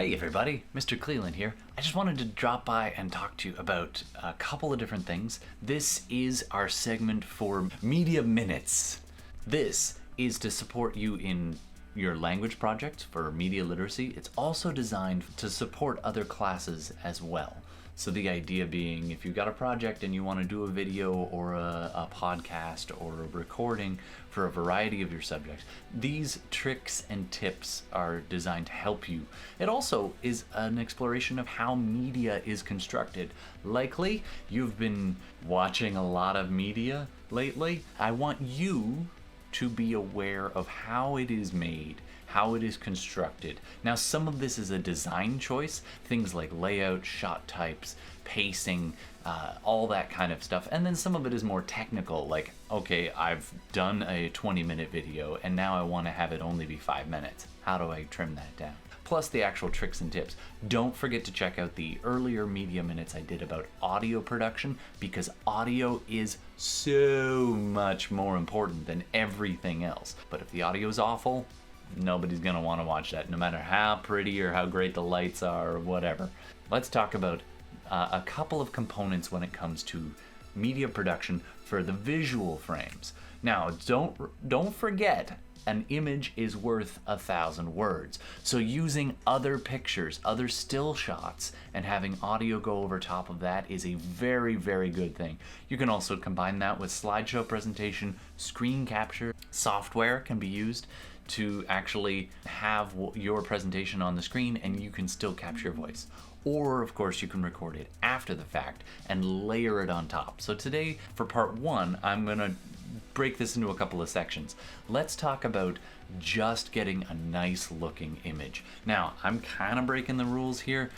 Hey everybody, Mr. Cleland here. I just wanted to drop by and talk to you about a couple of different things. This is our segment for Media Minutes. This is to support you in your language project for media literacy. It's also designed to support other classes as well. So the idea being, if you've got a project and you want to do a video or a podcast or a recording for a variety of your subjects, these tricks and tips are designed to help you. It also is an exploration of how media is constructed. Likely, you've been watching a lot of media lately. I want you to be aware of how it is made, how it is constructed. Now, some of this is a design choice, things like layout, shot types, pacing, all that kind of stuff. And then some of it is more technical, like, okay, I've done a 20-minute video and now I want to have it only be 5 minutes. How do I trim that down? Plus the actual tricks and tips. Don't forget to check out the earlier media minutes I did about audio production, because audio is so much more important than everything else. But if the audio is awful, nobody's gonna want to watch that, no matter how pretty or how great the lights are or whatever. Let's talk about a couple of components when it comes to media production for the visual frames. Now, don't forget, an image is worth 1,000 words. So using other pictures, other still shots, and having audio go over top of that is a very, very good thing. You can also combine that with slideshow presentation, screen capture. Software can be used to actually have your presentation on the screen and you can still capture your voice. Or, of course, you can record it after the fact and layer it on top. So today, for part one, I'm gonna break this into a couple of sections. Let's talk about just getting a nice looking image. Now, I'm kind of breaking the rules here.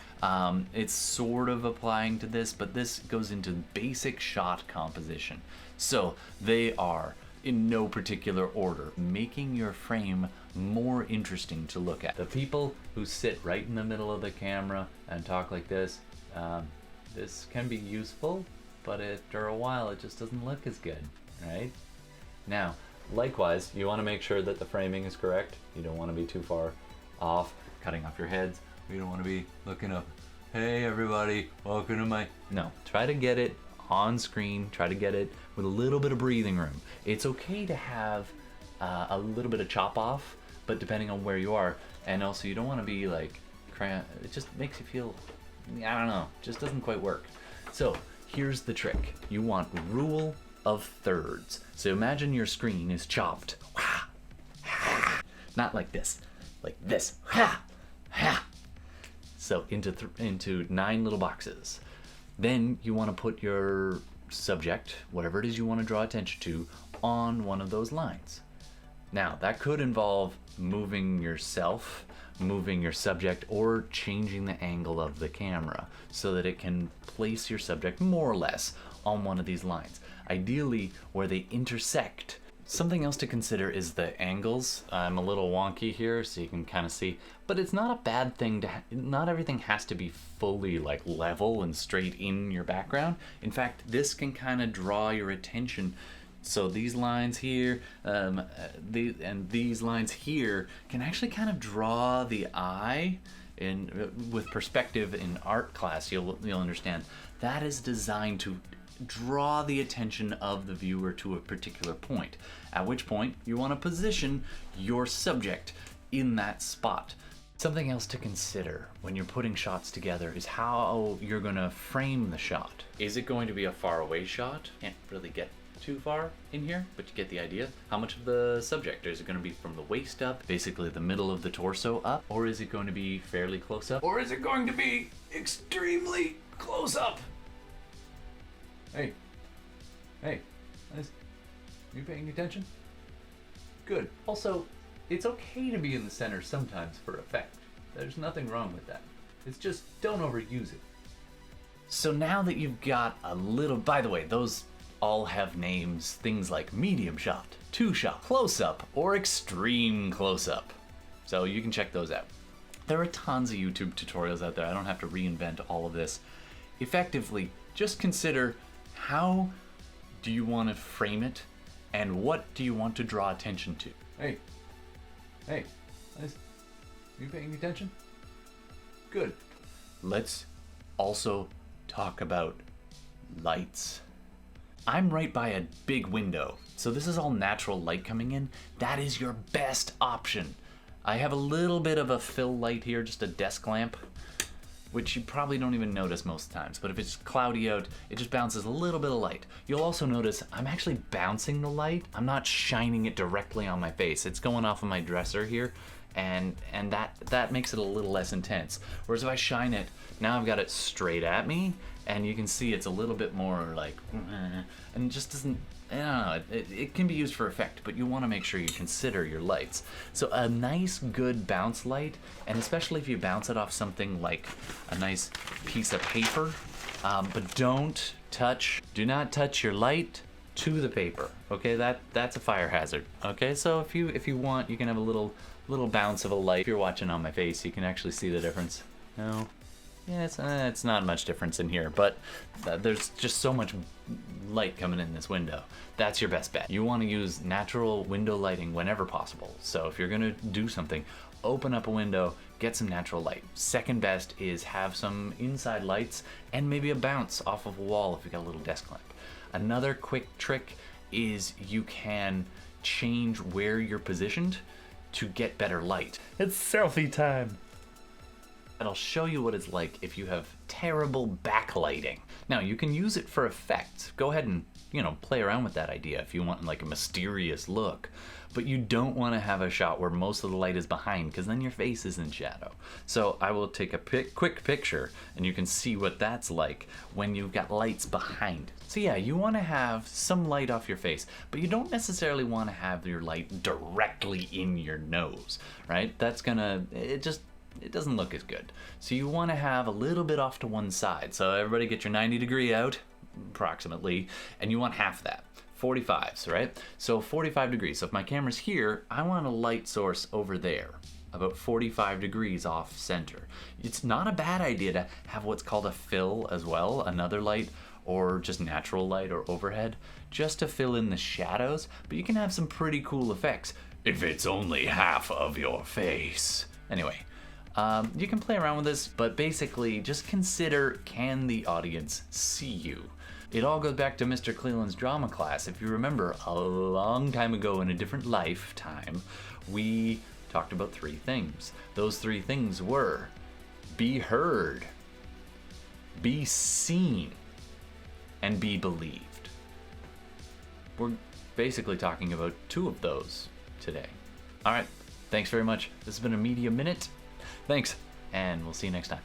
It's sort of applying to this, but this goes into basic shot composition. So they are, in no particular order, making your frame more interesting to look at. The people who sit right in the middle of the camera and talk like this, this can be useful, but after a while it just doesn't look as good, right? Now, likewise, you want to make sure that the framing is correct. You don't want to be too far off, cutting off your heads. You don't want to be looking up, hey everybody, welcome to my... No, try to get it on screen, try to get it with a little bit of breathing room. It's okay to have a little bit of chop off, but depending on where you are, and also you don't want to be like, it just makes you feel, I don't know, just doesn't quite work. So here's the trick. You want rule of thirds. So imagine your screen is chopped. Not like this, like this. So into 9 little boxes. Then you want to put your subject, whatever it is you want to draw attention to, on one of those lines. Now, that could involve moving yourself, moving your subject, or changing the angle of the camera so that it can place your subject more or less on one of these lines, ideally where they intersect. Something else to consider is the angles. I'm a little wonky here so you can kind of see, but it's not a bad thing to not everything has to be fully like level and straight in your background. In fact, this can kind of draw your attention. So these lines here and these lines here can actually kind of draw the eye. With perspective in art class, you'll understand that is designed to draw the attention of the viewer to a particular point, at which point you want to position your subject in that spot. Something else to consider when you're putting shots together is how you're going to frame the shot. Is it going to be a far away shot? Can't really get too far in here, but you get the idea. How much of the subject? Is it going to be from the waist up, basically the middle of the torso up? Or is it going to be fairly close up? Or is it going to be extremely close up? Hey, you paying attention? Good. Also, it's okay to be in the center sometimes for effect. There's nothing wrong with that. It's just don't overuse it. So now that you've got a little, by the way, those all have names, things like medium shot, 2-shot, close-up, or extreme close-up. So you can check those out. There are tons of YouTube tutorials out there. I don't have to reinvent all of this. Effectively, just consider how do you want to frame it and what do you want to draw attention to. Hey, you paying attention? Good. Let's also talk about lights. I'm right by a big window, so this is all natural light coming in. That is your best option. I have a little bit of a fill light here, just a desk lamp, which you probably don't even notice most times, but if it's cloudy out, it just bounces a little bit of light. You'll also notice I'm actually bouncing the light. I'm not shining it directly on my face. It's going off of my dresser here, and that makes it a little less intense. Whereas if I shine it, now I've got it straight at me, and you can see it's a little bit more like, and it just doesn't, I don't know, it can be used for effect, but you want to make sure you consider your lights. So a nice good bounce light, and especially if you bounce it off something like a nice piece of paper, but do not touch your light to the paper, okay? That's a fire hazard, okay? So if you want, you can have a little bounce of a light. If you're watching on my face, you can actually see the difference. No? Yeah, it's not much difference in here, but there's just so much light coming in this window. That's your best bet. You want to use natural window lighting whenever possible. So if you're gonna do something, open up a window, get some natural light. Second best is have some inside lights and maybe a bounce off of a wall if you got a little desk lamp. Another quick trick is you can change where you're positioned to get better light. It's selfie time. And I'll show you what it's like if you have terrible backlighting. Now, you can use it for effect. Go ahead and, play around with that idea if you want like a mysterious look. But you don't want to have a shot where most of the light is behind, because then your face is in shadow. So I will take a quick picture and you can see what that's like when you've got lights behind. So yeah, you want to have some light off your face, but you don't necessarily want to have your light directly in your nose, right? It doesn't look as good. So you want to have a little bit off to one side. So everybody get your 90-degree out, approximately, and you want half that. 45s, right? So 45 degrees. So if my camera's here, I want a light source over there, about 45 degrees off center. It's not a bad idea to have what's called a fill as well, another light, or just natural light or overhead, just to fill in the shadows, but you can have some pretty cool effects if it's only half of your face. Anyway, you can play around with this, but basically just consider, can the audience see you? It all goes back to Mr. Cleland's drama class. If you remember, a long time ago in a different lifetime, we talked about 3 things. Those 3 things were be heard, be seen, and be believed. We're basically talking about 2 of those today. All right, thanks very much. This has been a Media Minute. Thanks, and we'll see you next time.